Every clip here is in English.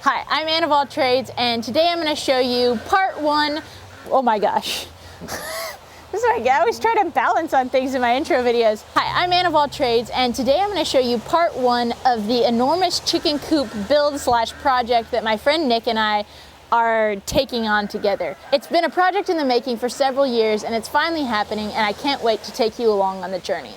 Hi, I'm Ann of All Trades, and today I'm going to show you part one. Oh my gosh. This is what I get. I always try to balance on things in my intro videos. Hi, I'm Ann of All Trades, and today I'm going to show you part one of the enormous chicken coop build/project that my friend Nick and I are taking on together. It's been a project in the making for several years, and it's finally happening, and I can't wait to take you along on the journey.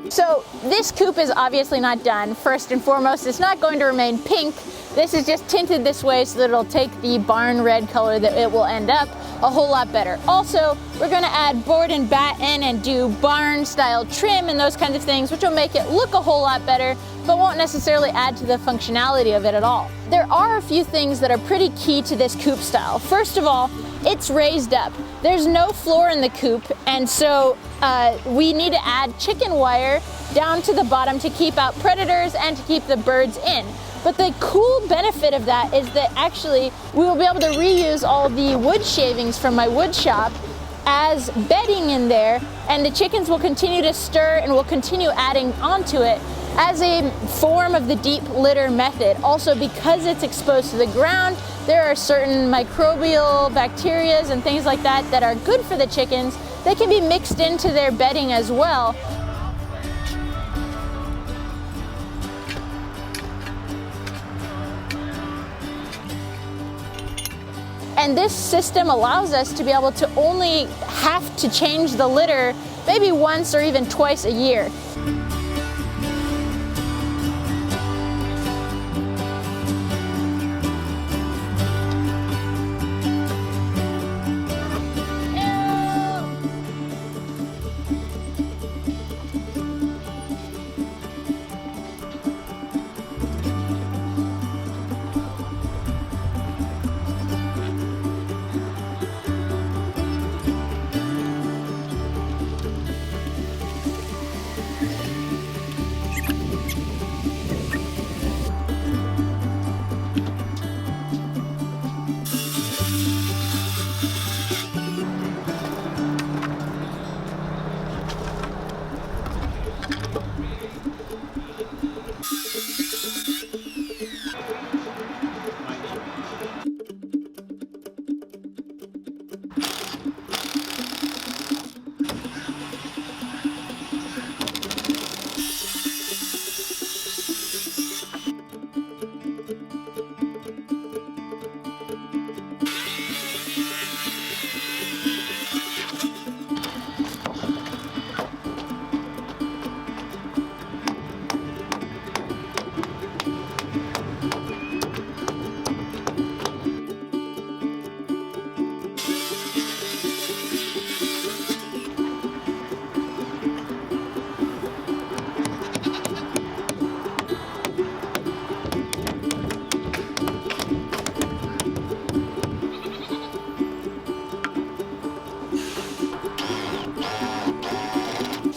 So this coop is obviously not done. First and foremost, it's not going to remain pink. This is just tinted this way so that it'll take the barn red color that it will end up a whole lot better. Also, we're going to add board and batten and do barn style trim and those kinds of things, which will make it look a whole lot better, but won't necessarily add to the functionality of it at all. There are a few things that are pretty key to this coop style. First of all, it's raised up. There's no floor in the coop, and so we need to add chicken wire down to the bottom to keep out predators and to keep the birds in. But the cool benefit of that is that actually we will be able to reuse all the wood shavings from my wood shop as bedding in there, and the chickens will continue to stir and we'll continue adding onto it as a form of the deep litter method. Also, because it's exposed to the ground, there are certain microbial bacteria and things like that that are good for the chickens. They can be mixed into their bedding as well. And this system allows us to be able to only have to change the litter maybe once or even twice a year.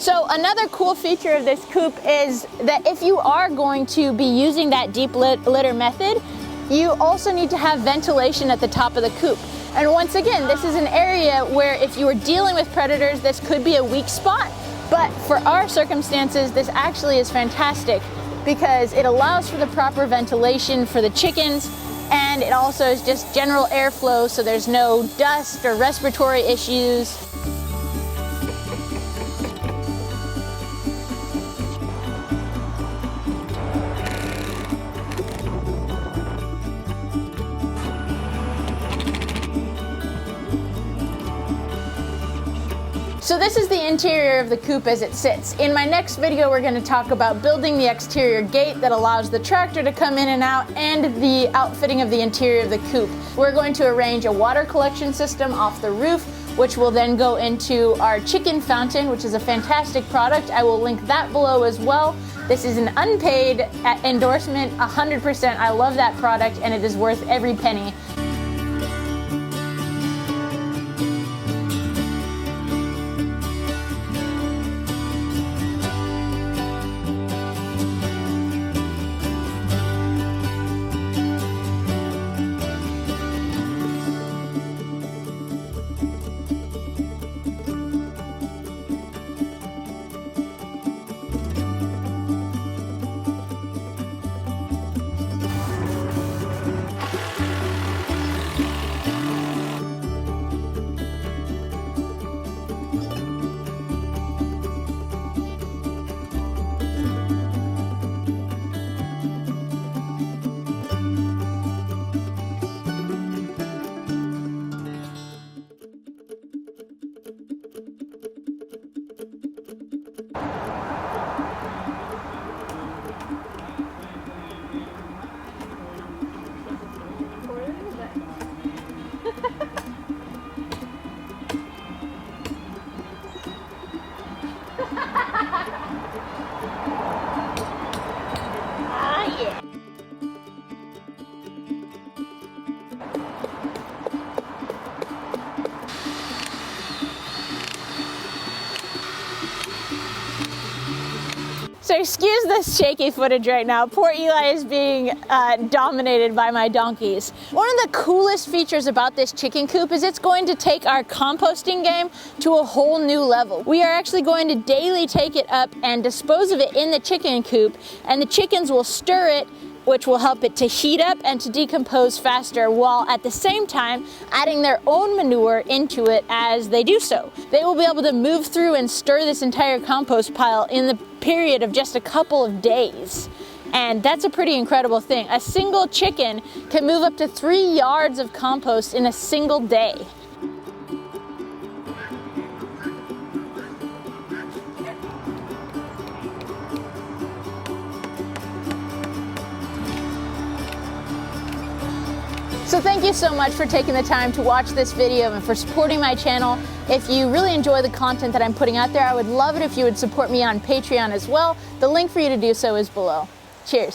So another cool feature of this coop is that if you are going to be using that deep litter method, you also need to have ventilation at the top of the coop. And once again, this is an area where if you were dealing with predators, this could be a weak spot. But for our circumstances, this actually is fantastic because it allows for the proper ventilation for the chickens, and it also is just general airflow, so there's no dust or respiratory issues. So this is the interior of the coop as it sits. In my next video, we're going to talk about building the exterior gate that allows the tractor to come in and out, and the outfitting of the interior of the coop. We're going to arrange a water collection system off the roof, which will then go into our chicken fountain, which is a fantastic product. I will link that below as well. This is an unpaid endorsement, 100%. I love that product and it is worth every penny. So excuse this shaky footage right now. Poor Eli is being dominated by my donkeys. One of the coolest features about this chicken coop is it's going to take our composting game to a whole new level. We are actually going to daily take it up and dispose of it in the chicken coop, and the chickens will stir it, which will help it to heat up and to decompose faster, while at the same time adding their own manure into it as they do so. They will be able to move through and stir this entire compost pile in the period of just a couple of days. And that's a pretty incredible thing. A single chicken can move up to 3 yards of compost in a single day. So thank you so much for taking the time to watch this video and for supporting my channel. If you really enjoy the content that I'm putting out there, I would love it if you would support me on Patreon as well. The link for you to do so is below. Cheers.